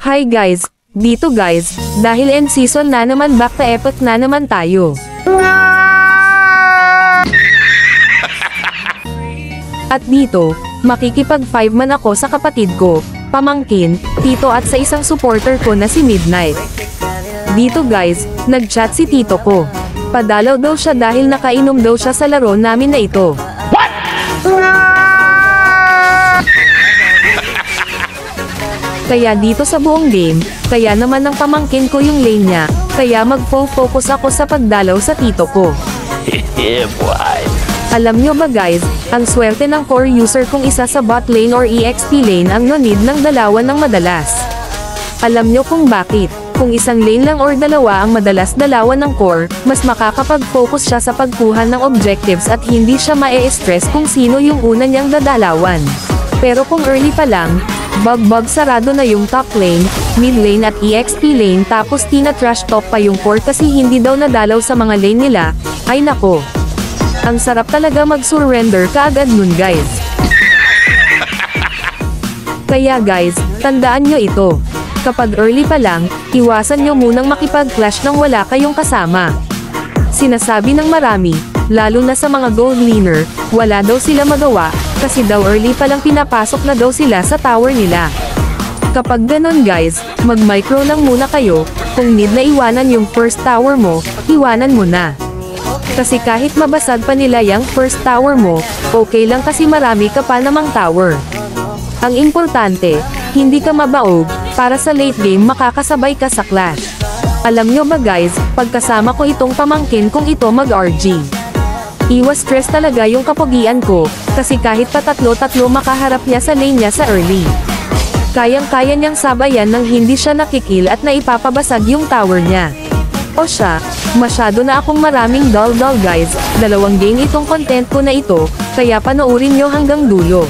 Hi guys, dito guys, dahil end season na naman back to epic na naman tayo. At dito, makikipag 5 man ako sa kapatid ko, pamangkin, tito at sa isang supporter ko na si Midnight. Dito guys, nag-chat si tito ko. Padalaw daw siya dahil nakainom daw siya sa laro namin na ito. Kaya dito sa buong game, kaya naman ng pamangkin ko yung lane niya, kaya mag-focus ako sa pagdalaw sa tito ko. Yeah, boy. Alam nyo ba guys, ang swerte ng core user kung isa sa bot lane or EXP lane ang no need ng dalawan ng madalas. Alam nyo kung bakit? Kung isang lane lang or dalawa ang madalas dalawan ng core, mas makakapag-focus siya sa pagkuha ng objectives at hindi siya mae-stress kung sino yung una niyang dadalawan. Pero kung early pa lang, bug sarado na yung top lane, mid lane at EXP lane tapos tina-trash talk pa yung core kasi hindi daw nadalaw sa mga lane nila, ay nako. Ang sarap talaga mag-surrender kaagad nun guys. Kaya guys, tandaan nyo ito. Kapag early pa lang, iwasan nyo munang makipag-clash nang wala kayong kasama. Sinasabi ng marami, lalo na sa mga gold laner, wala daw sila magawa, kasi daw early pa lang pinapasok na daw sila sa tower nila. Kapag ganon guys, mag-micro lang muna kayo, kung need na iwanan yung first tower mo, iwanan mo na. Kasi kahit mabasag pa nila yung first tower mo, okay lang kasi marami ka pa namang tower. Ang importante, hindi ka mabaog, para sa late game makakasabay ka sa clash. Alam nyo ba guys, pagkasama ko itong pamangkin kung ito mag-RG. Iwas stress talaga yung kapogian ko, kasi kahit pa tatlo makaharap niya sa lane niya sa early. Kayang-kaya niyang sabayan nang hindi siya nakikill at naipapabasag yung tower niya. O siya, masyado na akong maraming dull guys, 2 game itong content ko na ito, kaya panoorin nyo hanggang dulo.